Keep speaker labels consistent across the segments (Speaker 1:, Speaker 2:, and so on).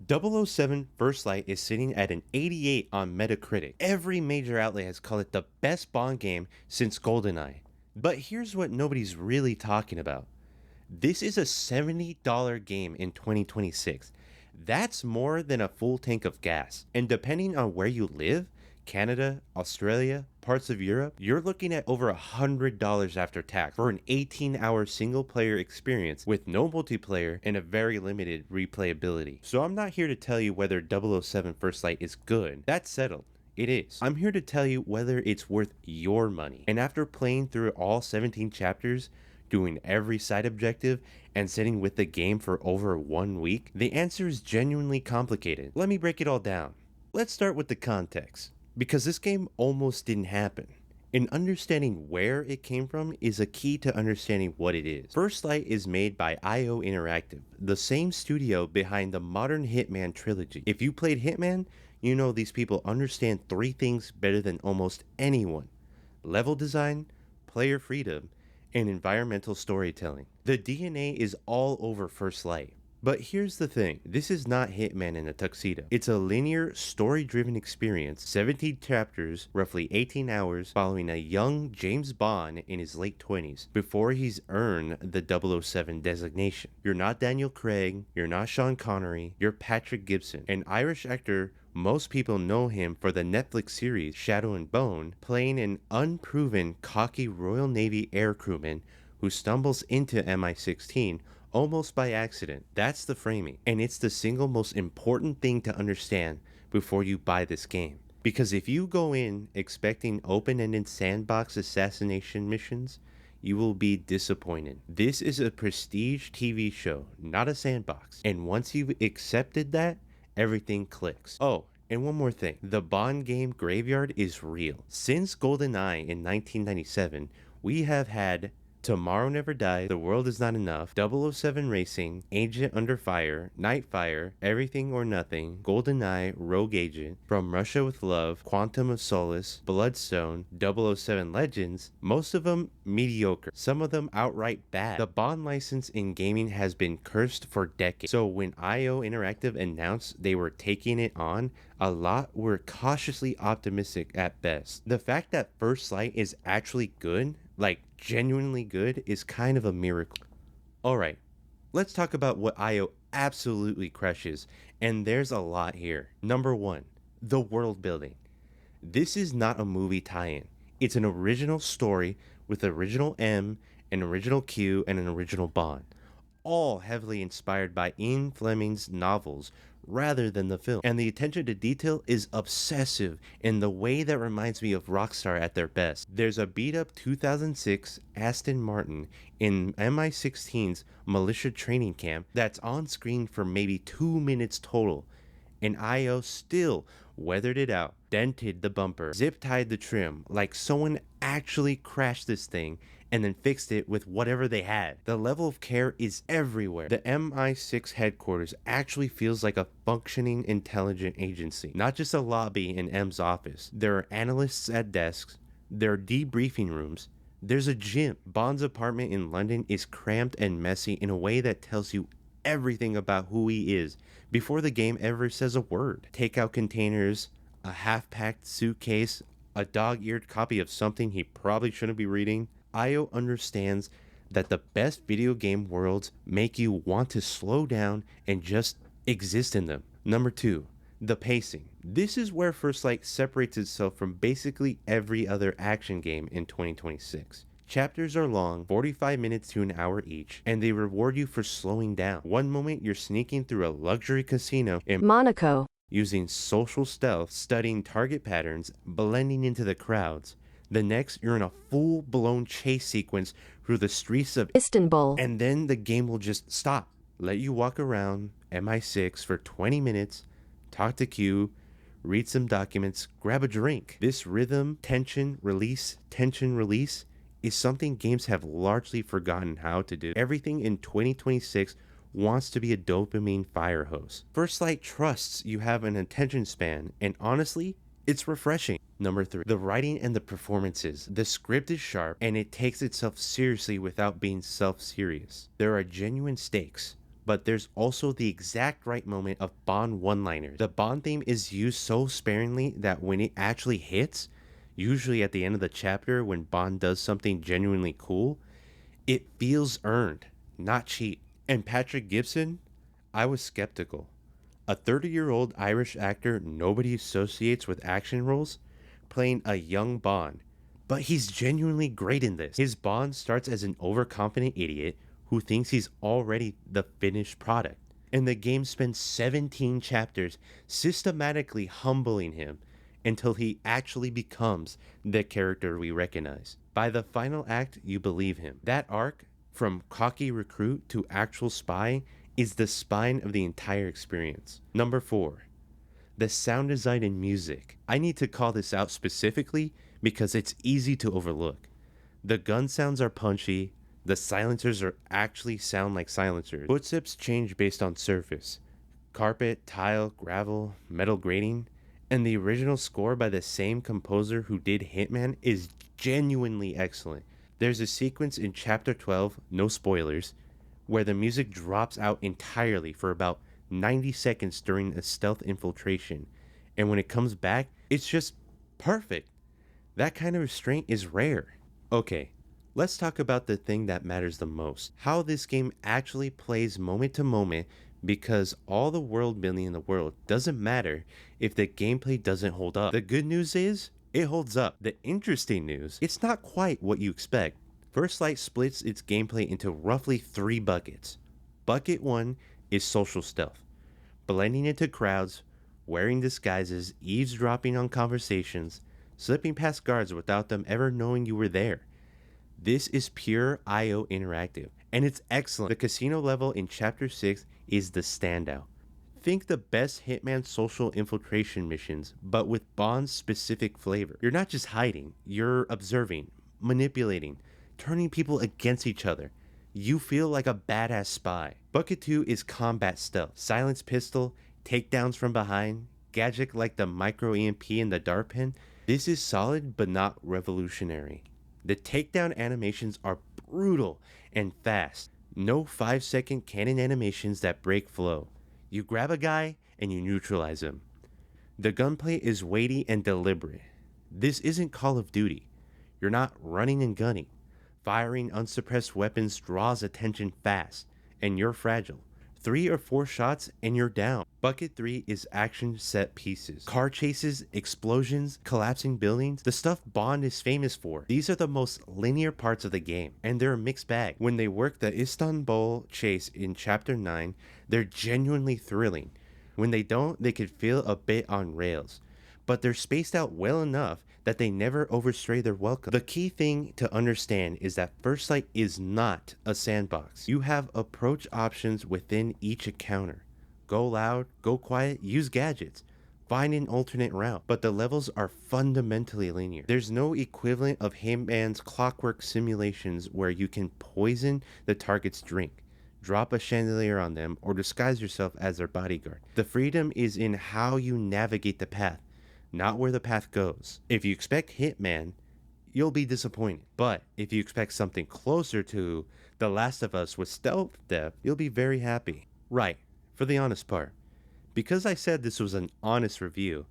Speaker 1: 007 First Light is sitting at an 88 on Metacritic. Every major outlet has called it the best Bond game since Goldeneye. But here's what nobody's really talking about. This is a $70 game in 2026. That's more than a full tank of gas. And depending on where you live, Canada, Australia, parts of Europe, you're looking at over $100 after tax for an 18-hour single-player experience with no multiplayer and a very limited replayability. So I'm not here to tell you whether 007 First Light is good. That's settled. It is. I'm here to tell you whether it's worth your money. And after playing through all 17 chapters, doing every side objective, and sitting with the game for over 1 week, the answer is genuinely complicated. Let me break it all down. Let's start with the context, because this game almost didn't happen. And understanding where it came from is a key to understanding what it is. First Light is made by IO Interactive, the same studio behind the modern Hitman trilogy. If you played Hitman, you know these people understand three things better than almost anyone: level design, player freedom, and environmental storytelling. The DNA is all over First Light. But here's the thing, this is not Hitman in a tuxedo. It's a linear, story-driven experience, 17 chapters, roughly 18 hours, following a young James Bond in his late 20s, before he's earned the 007 designation. You're not Daniel Craig, you're not Sean Connery, you're Patrick Gibson, an Irish actor. Most people know him for the Netflix series Shadow and Bone, playing an unproven, cocky Royal Navy air crewman who stumbles into MI16 almost by accident. That's the framing, and it's the single most important thing to understand before you buy this game. Because if you go in expecting open-ended sandbox assassination missions, you will be disappointed. This is a prestige TV show, not a sandbox. And once you've accepted that, everything clicks. Oh, and one more thing. The Bond game graveyard is real. Since GoldenEye in 1997, we have had Tomorrow Never Dies, The World Is Not Enough, 007 Racing, Agent Under Fire, Nightfire, Everything or Nothing, GoldenEye, Rogue Agent, From Russia with Love, Quantum of Solace, Bloodstone, 007 Legends, most of them mediocre, some of them outright bad. The Bond license in gaming has been cursed for decades, so when IO Interactive announced they were taking it on, a lot were cautiously optimistic at best. The fact that First Light is actually good, like genuinely good, is kind of a miracle. Alright, let's talk about what IO absolutely crushes, and there's a lot here. Number 1, the world building. This is not a movie tie-in. It's an original story with original M, an original Q, and an original Bond, all heavily inspired by Ian Fleming's novels rather than the film. And the attention to detail is obsessive in the way that reminds me of Rockstar at their best. There's a beat-up 2006 Aston Martin in MI16's militia training camp that's on screen for maybe 2 minutes total, and IO still weathered it out, dented the bumper, zip-tied the trim, like someone actually crashed this thing and then fixed it with whatever they had. The level of care is everywhere. The MI6 headquarters actually feels like a functioning intelligence agency, not just a lobby in M's office. There are analysts at desks, there are debriefing rooms, there's a gym. Bond's apartment in London is cramped and messy in a way that tells you everything about who he is before the game ever says a word. Takeout containers, a half-packed suitcase, a dog-eared copy of something he probably shouldn't be reading. IO understands that the best video game worlds make you want to slow down and just exist in them. Number 2, the pacing. This is where First Light separates itself from basically every other action game in 2026. Chapters are long, 45 minutes to an hour each, and they reward you for slowing down. One moment you're sneaking through a luxury casino in
Speaker 2: Monaco,
Speaker 1: using social stealth, studying target patterns, blending into the crowds. The next, you're in a full-blown chase sequence through the streets of
Speaker 2: Istanbul,
Speaker 1: and then the game will just stop. Let you walk around MI6 for 20 minutes, talk to Q, read some documents, grab a drink. This rhythm, tension, release, is something games have largely forgotten how to do. Everything in 2026 wants to be a dopamine fire hose. First Light trusts you have an attention span, and honestly, it's refreshing. Number 3, the writing and the performances. The script is sharp and it takes itself seriously without being self-serious. There are genuine stakes, but there's also the exact right moment of Bond one-liners. The Bond theme is used so sparingly that when it actually hits, usually at the end of the chapter when Bond does something genuinely cool, it feels earned, not cheap. And Patrick Gibson, I was skeptical. A 30-year-old Irish actor nobody associates with action roles, playing a young Bond. But he's genuinely great in this. His Bond starts as an overconfident idiot who thinks he's already the finished product. And the game spends 17 chapters systematically humbling him until he actually becomes the character we recognize. By the final act, you believe him. That arc, from cocky recruit to actual spy, is the spine of the entire experience. Number 4. The sound design and music. I need to call this out specifically because it's easy to overlook. The gun sounds are punchy, the silencers are actually sound like silencers. Footsteps change based on surface. Carpet, tile, gravel, metal grating, and the original score by the same composer who did Hitman is genuinely excellent. There's a sequence in chapter 12, no spoilers, where the music drops out entirely for about 90 seconds during a stealth infiltration, and when it comes back, it's just perfect. That kind of restraint is rare. Okay, let's talk about the thing that matters the most. How this game actually plays moment to moment, because all the world building in the world doesn't matter if the gameplay doesn't hold up. The good news is, it holds up. The interesting news, it's not quite what you expect. First Light splits its gameplay into roughly 3 buckets. Bucket 1 is social stealth, blending into crowds, wearing disguises, eavesdropping on conversations, slipping past guards without them ever knowing you were there. This is pure IO interactive, and it's excellent. The casino level in Chapter 6 is the standout. Think the best Hitman social infiltration missions, but with Bond's specific flavor. You're not just hiding, you're observing, manipulating, turning people against each other. You feel like a badass spy. Bucket 2 is combat stealth. Silenced pistol, takedowns from behind, gadget like the micro EMP in the dart pen. This is solid but not revolutionary. The takedown animations are brutal and fast. No 5-second cannon animations that break flow. You grab a guy and you neutralize him. The gunplay is weighty and deliberate. This isn't Call of Duty. You're not running and gunning. Firing unsuppressed weapons draws attention fast, and you're fragile. 3 or 4 shots and you're down. Bucket 3 is action set pieces. Car chases, explosions, collapsing buildings, the stuff Bond is famous for. These are the most linear parts of the game, and they're a mixed bag. When they work the Istanbul chase in Chapter 9, they're genuinely thrilling. When they don't, they could feel a bit on rails. But they're spaced out well enough that they never overstray their welcome. The key thing to understand is that First Light is not a sandbox. You have approach options within each encounter. Go loud, go quiet, use gadgets. Find an alternate route, but the levels are fundamentally linear. There's no equivalent of Hitman's clockwork simulations where you can poison the target's drink, drop a chandelier on them, or disguise yourself as their bodyguard. The freedom is in how you navigate the path, not where the path goes. If you expect Hitman, you'll be disappointed. But if you expect something closer to The Last of Us with stealth depth, you'll be very happy. Right, for the honest part. Because I said this was an honest review,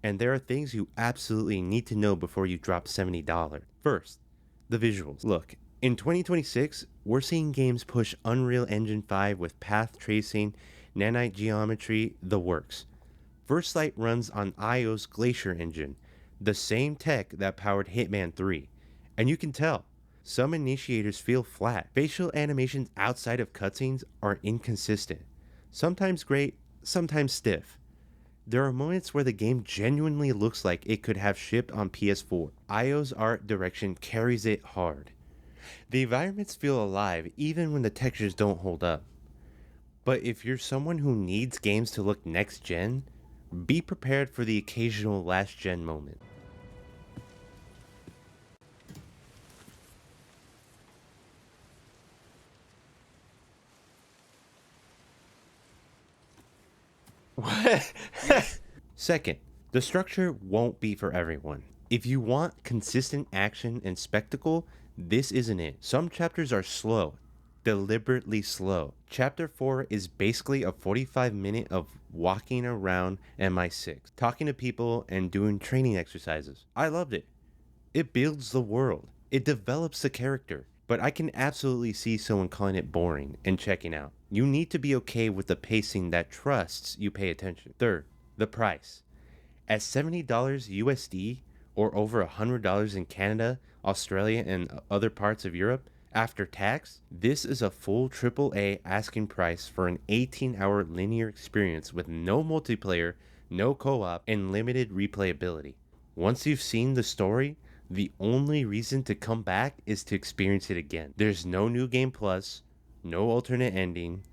Speaker 1: and there are things you absolutely need to know before you drop $70. First, the visuals. Look, in 2026, we're seeing games push Unreal Engine 5 with path tracing, nanite geometry, the works. First Light runs on IO's Glacier engine, the same tech that powered Hitman 3. And you can tell, some initiators feel flat. Facial animations outside of cutscenes are inconsistent. Sometimes great, sometimes stiff. There are moments where the game genuinely looks like it could have shipped on PS4. IO's art direction carries it hard. The environments feel alive even when the textures don't hold up. But if you're someone who needs games to look next gen, be prepared for the occasional last gen moment. What? Second, the structure won't be for everyone. If you want consistent action and spectacle, this isn't it. Some chapters are slow, deliberately slow. Chapter 4 is basically a 45-minute of walking around MI6, talking to people and doing training exercises. I loved it. It builds the world. It develops the character. But I can absolutely see someone calling it boring and checking out. You need to be okay with the pacing that trusts you pay attention. Third, the price. At $70 USD or over $100 in Canada, Australia, and other parts of Europe, after tax, this is a full AAA asking price for an 18-hour linear experience with no multiplayer, no co-op, and limited replayability. Once you've seen the story, the only reason to come back is to experience it again. There's no new game plus, no alternate ending,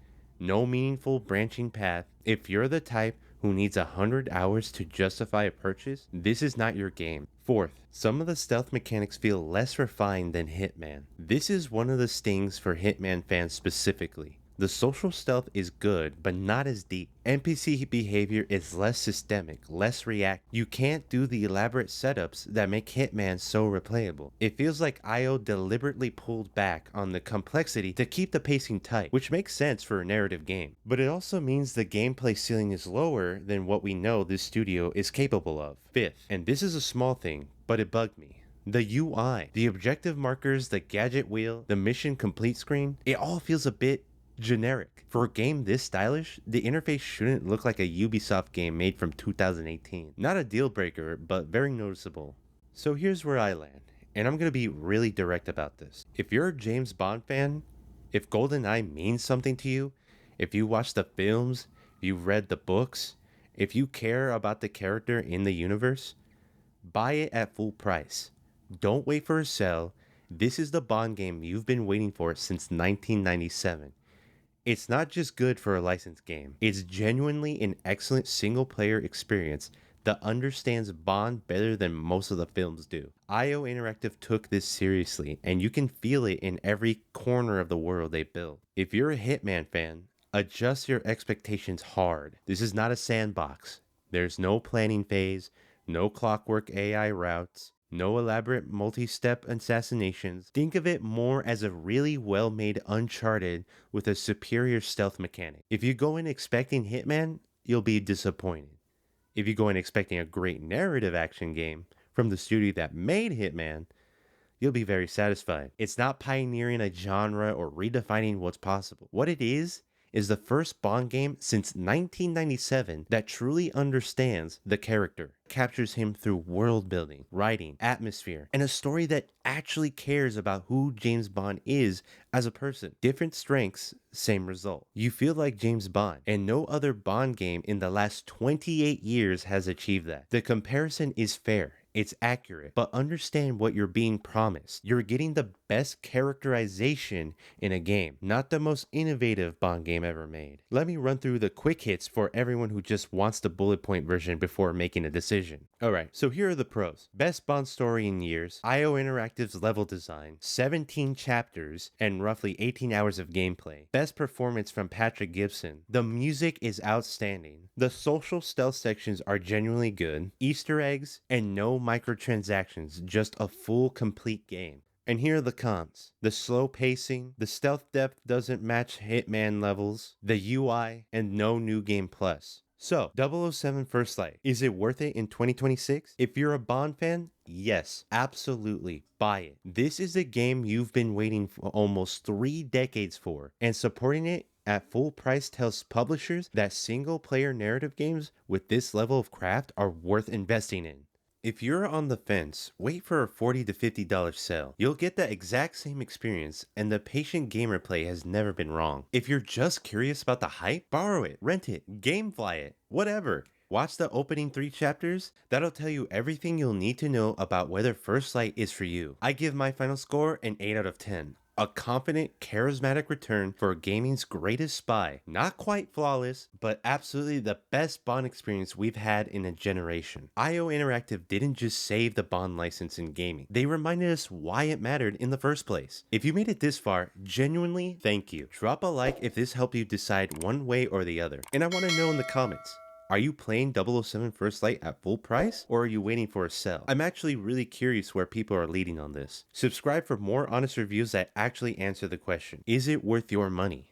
Speaker 1: no meaningful branching path. If you're the type who needs 100 hours to justify a purchase, this is not your game. Fourth, some of the stealth mechanics feel less refined than Hitman. This is one of the stings for Hitman fans specifically. The social stealth is good, but not as deep. NPC behavior is less systemic, less reactive. You can't do the elaborate setups that make Hitman so replayable. It feels like IO deliberately pulled back on the complexity to keep the pacing tight, which makes sense for a narrative game. But it also means the gameplay ceiling is lower than what we know this studio is capable of. Fifth, and this is a small thing, but it bugged me. The UI, the objective markers, the gadget wheel, the mission complete screen, it all feels a bit generic. For a game this stylish, the interface shouldn't look like a Ubisoft game made from 2018. Not a deal breaker, but very noticeable. So here's where I land, and I'm gonna be really direct about this. If you're a James Bond fan, if Goldeneye means something to you, if you watch the films, if you've read the books, if you care about the character in the universe, buy it at full price. Don't wait for a sale. This is the Bond game you've been waiting for since 1997. It's not just good for a licensed game. It's genuinely an excellent single-player experience that understands Bond better than most of the films do. IO Interactive took this seriously, and you can feel it in every corner of the world they built. If you're a Hitman fan, adjust your expectations hard. This is not a sandbox. There's no planning phase, no clockwork AI routes, no elaborate multi-step assassinations. Think of it more as a really well-made Uncharted with a superior stealth mechanic. If you go in expecting Hitman, you'll be disappointed. If you go in expecting a great narrative action game from the studio that made Hitman, you'll be very satisfied. It's not pioneering a genre or redefining what's possible. What it is the first Bond game since 1997 that truly understands the character, captures him through world building, writing, atmosphere, and a story that actually cares about who James Bond is as a person. Different strengths, same result. You feel like James Bond, and no other Bond game in the last 28 years has achieved that. The comparison is fair. It's accurate, but understand what you're being promised. You're getting the best characterization in a game, not the most innovative Bond game ever made. Let me run through the quick hits for everyone who just wants the bullet point version before making a decision. Alright, so here are the pros. Best Bond story in years, IO Interactive's level design, 17 chapters, and roughly 18 hours of gameplay. Best performance from Patrick Gibson. The music is outstanding. The social stealth sections are genuinely good. Easter eggs, and no microtransactions, just a full complete game. And here are the cons. The slow pacing, the stealth depth doesn't match Hitman levels, the UI, and no new game plus. So, 007 First Light, is it worth it in 2026? If you're a Bond fan, yes, absolutely, buy it. This is a game you've been waiting for almost 3 decades for, and supporting it at full price tells publishers that single-player narrative games with this level of craft are worth investing in. If you're on the fence, wait for a $40 to $50 sale. You'll get the exact same experience, and the patient gamer play has never been wrong. If you're just curious about the hype, borrow it, rent it, gamefly it, whatever. Watch the opening 3 chapters. That'll tell you everything you'll need to know about whether First Light is for you. I give my final score an 8 out of 10. A confident, charismatic return for gaming's greatest spy. Not quite flawless, but absolutely the best Bond experience we've had in a generation. IO Interactive didn't just save the Bond license in gaming. They reminded us why it mattered in the first place. If you made it this far, genuinely, thank you. Drop a like if this helped you decide one way or the other. And I want to know in the comments, Are you playing 007 First Light at full price, or are you waiting for a sale? I'm actually really curious where people are leading on this. Subscribe for more honest reviews that actually answer the question, is it worth your money?